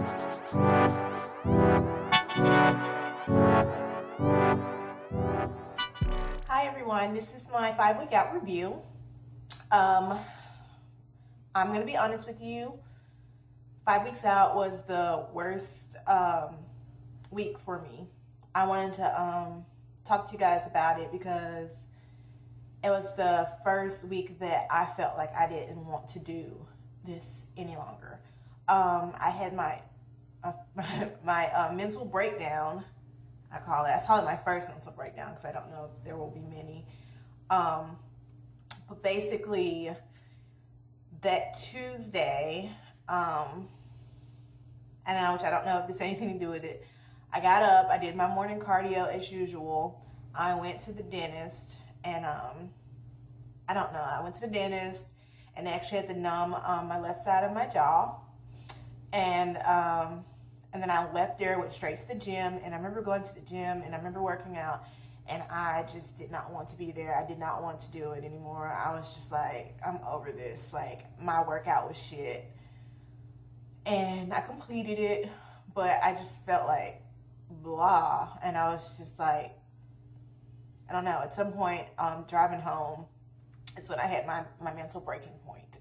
Hi everyone, this is my 5 week out review. I'm going to be honest with you. 5 weeks out was the worst week for me. I wanted to talk to you guys about it because it was the first week that I felt like I didn't want to do this any longer. I had my mental breakdown. I call it my first mental breakdown because I don't know if there will be many. But basically, that Tuesday, which I don't know if this has anything to do with it, I got up, I did my morning cardio as usual. I went to the dentist, and I went to the dentist and they actually had to numb my left side of my jaw. And then I left there, went straight to the gym, and I remember going to the gym and I remember working out, and I just did not want to be there. I did not want to do it anymore. I was just like, I'm over this. Like, my workout was shit. And I completed it, but I just felt like blah. And I was just like, I don't know. At some point, driving home, it's when I had my mental breaking point.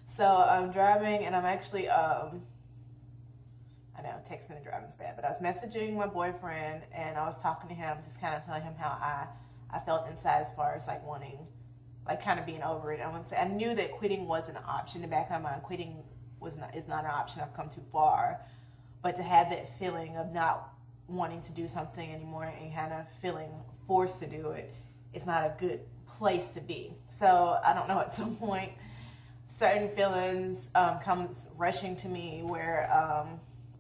So I'm driving, and I'm actually, I know texting and driving's bad, but I was messaging my boyfriend, and I was talking to him, just kind of telling him how I felt inside as far as like wanting, like kind of being over it. I knew that quitting wasn't an option. In the back of my mind, quitting is not an option. I've come too far. But to have that feeling of not wanting to do something anymore and kind of feeling forced to do it, it's not a good place to be. So I don't know, at some point, certain feelings comes rushing to me where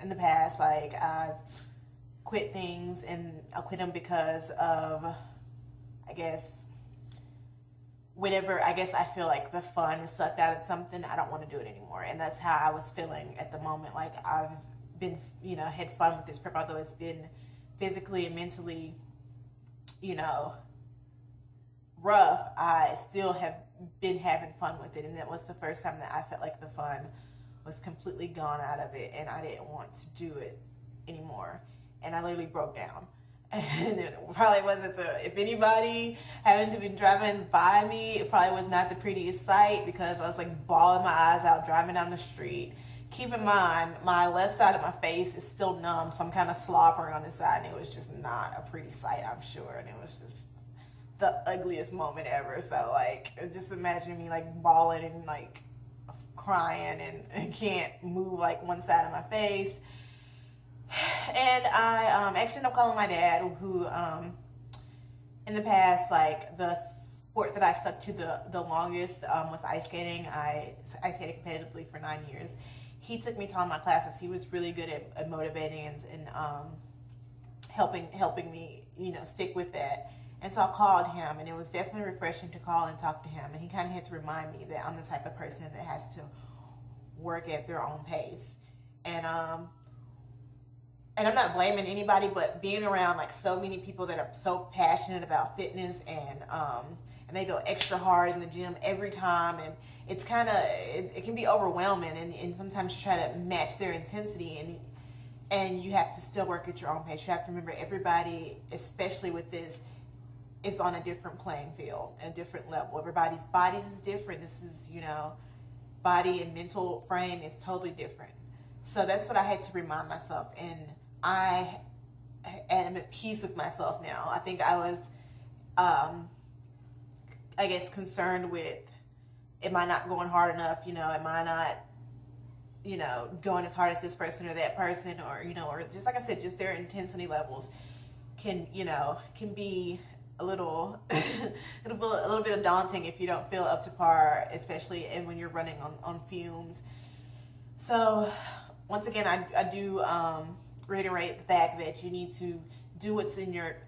in the past, like, I've quit things, and I quit them because of, I guess, whenever I feel like the fun is sucked out of something, I don't want to do it anymore. And that's how I was feeling at the moment. Like, I've been, had fun with this prep, although it's been physically and mentally, rough. I still have been having fun with it, and that was the first time that I felt like the fun was completely gone out of it, and I didn't want to do it anymore. And I literally broke down. And it probably wasn't if anybody happened to be driving by me, it probably was not the prettiest sight, because I was like bawling my eyes out driving down the street. Keep in mind, my left side of my face is still numb, so I'm kind of slobbering on this side, and it was just not a pretty sight, I'm sure. And it was just the ugliest moment ever. So, like, just imagine me like bawling and like crying and can't move like one side of my face. And I actually ended up calling my dad, who in the past, like, the sport that I stuck to the longest was ice skating. I ice skated competitively for 9 years. He took me to all my classes. He was really good at motivating and helping me, stick with that. And so I called him, and it was definitely refreshing to call and talk to him. And he kind of had to remind me that I'm the type of person that has to work at their own pace. And I'm not blaming anybody, but being around like so many people that are so passionate about fitness, and they go extra hard in the gym every time, and it's kind of, it can be overwhelming, and sometimes you try to match their intensity, and you have to still work at your own pace. You have to remember, everybody, especially with this, is on a different playing field, a different level. Everybody's bodies is different. This is, body and mental frame is totally different. So that's what I had to remind myself, and I am at peace with myself now. I think I was, concerned with, am I not going hard enough? Am I not, going as hard as this person or that person, or, or just like I said, just their intensity levels can be a little a little bit daunting if you don't feel up to par, especially when you're running on fumes. So once again, I do reiterate the fact that you need to do what's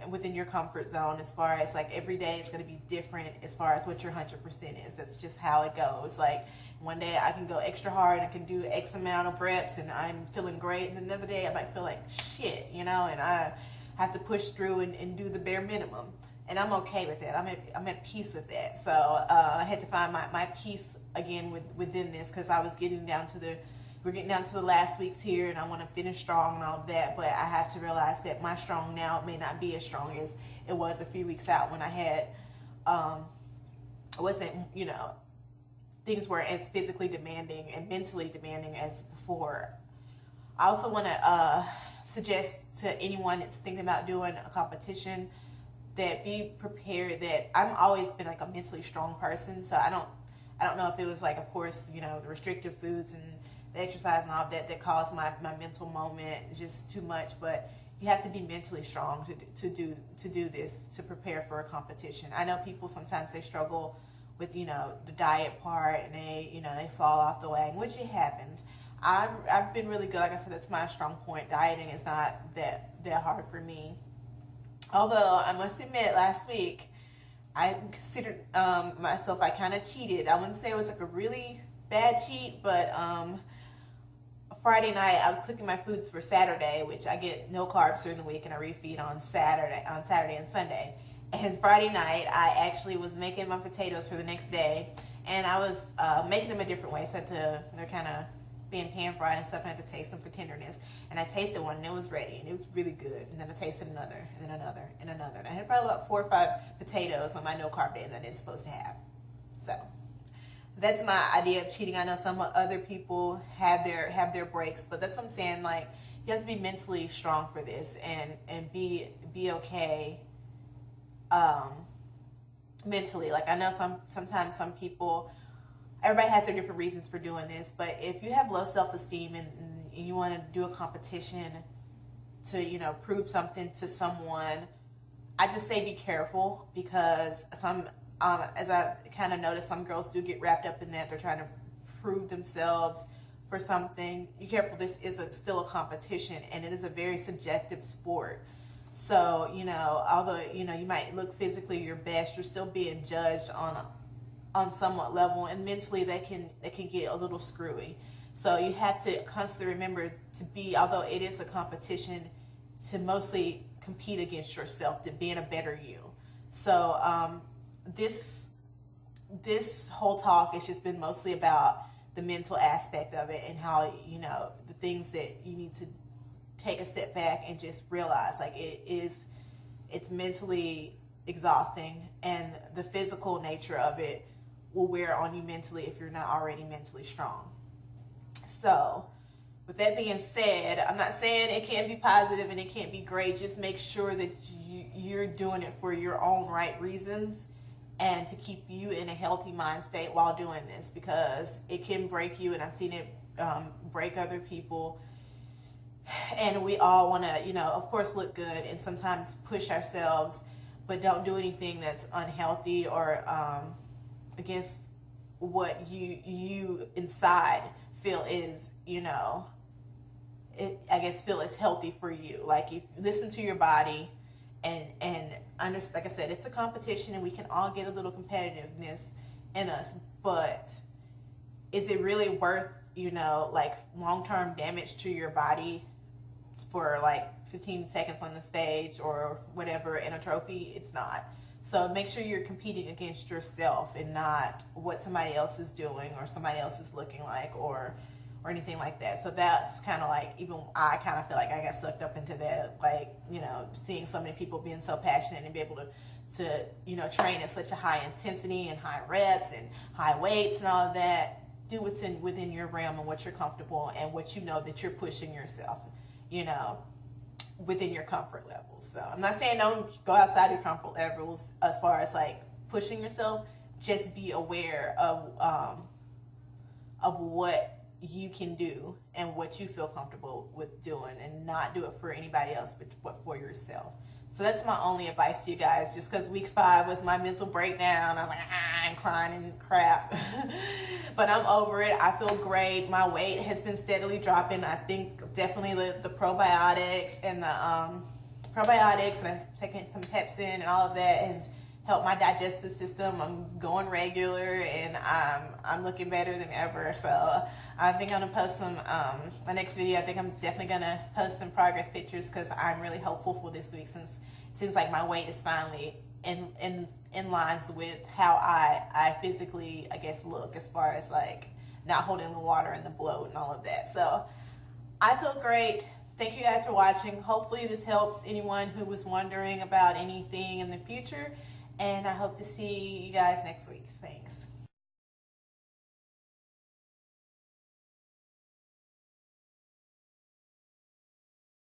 within your comfort zone, as far as like every day is going to be different as far as what your 100% is. That's just how it goes. Like, one day I can go extra hard, I can do X amount of reps and I'm feeling great, and another day I might feel like shit, and I have to push through and do the bare minimum. And I'm okay with that. I'm at peace with that. So I had to find my peace again within this, because I was getting down to the we're getting down to the last weeks here, and I want to finish strong and all of that, but I have to realize that my strong now may not be as strong as it was a few weeks out when I had, wasn't, things weren't as physically demanding and mentally demanding as before. I also want to suggest to anyone that's thinking about doing a competition that be prepared that I've always been like a mentally strong person, so I don't know if it was like, of course, the restrictive foods and the exercise and all of that caused my mental moment just too much, but you have to be mentally strong to do this, to prepare for a competition. I know people sometimes they struggle with the diet part, and they fall off the wagon, which it happens. I've been really good. Like I said, that's my strong point. Dieting is not that hard for me. Although I must admit, last week I considered myself. I kind of cheated. I wouldn't say it was like a really bad cheat, but Friday night I was cooking my foods for Saturday, which I get no carbs during the week, and I refeed on Saturday and Sunday. And Friday night I actually was making my potatoes for the next day, and I was making them a different way, so they're kind of being pan fried and stuff, and I had to taste them for tenderness. And I tasted one, and it was ready, and it was really good. And then I tasted another, and then another, and another. And I had probably about 4 or 5 potatoes on my no carb day that I didn't supposed to have. So that's my idea of cheating. I know some other people have their breaks, but that's what I'm saying. Like, you have to be mentally strong for this, and be okay mentally. Like, I know sometimes some people, everybody has their different reasons for doing this, but if you have low self-esteem and you want to do a competition to prove something to someone, I just say be careful, because as I kind of noticed, some girls do get wrapped up in that. They're trying to prove themselves for something. Be careful. This is still a competition, and it is a very subjective sport. So although you might look physically your best, you're still being judged on somewhat level, and mentally that can get a little screwy. So you have to constantly remember to be, although it is a competition, to mostly compete against yourself, to being a better you. So this whole talk has just been mostly about the mental aspect of it, and how the things that you need to take a step back and just realize, like, it's mentally exhausting, and the physical nature of it will wear on you mentally if you're not already mentally strong. So with that being said, I'm not saying it can't be positive and it can't be great. Just make sure that you're doing it for your own right reasons, and to keep you in a healthy mind state while doing this, because it can break you, and I've seen it break other people. And we all want to, of course, look good and sometimes push ourselves, but don't do anything that's unhealthy or against what you inside feel is, feel is healthy for you. Like, you listen to your body and like I said, it's a competition, and we can all get a little competitiveness in us, but is it really worth, like, long-term damage to your body for like 15 seconds on the stage or whatever in a trophy? It's not. So make sure you're competing against yourself and not what somebody else is doing or somebody else is looking like or anything like that. So that's kind of like, even I kind of feel like I got sucked up into that, like, seeing so many people being so passionate and be able to train at such a high intensity and high reps and high weights and all of that. Do what's within your realm and what you're comfortable and what that you're pushing yourself, within your comfort levels. So I'm not saying don't go outside your comfort levels as far as like pushing yourself. Just be aware of what you can do and what you feel comfortable with doing, and not do it for anybody else but for yourself. So that's my only advice to you guys, just because week 5 was my mental breakdown. I'm like, I'm crying and crap. But I'm over it. I feel great. My weight has been steadily dropping. I think definitely the probiotics and I'm taking some Pepsin and all of that has helped my digestive system. I'm going regular, and I'm looking better than ever. So I think I'm going to post my next video. I think I'm definitely going to post some progress pictures, because I'm really hopeful for this week, since it seems like my weight is finally in lines with how I physically, I guess, look, as far as like not holding the water and the bloat and all of that. So I feel great. Thank you guys for watching. Hopefully this helps anyone who was wondering about anything in the future. And I hope to see you guys next week. Thanks.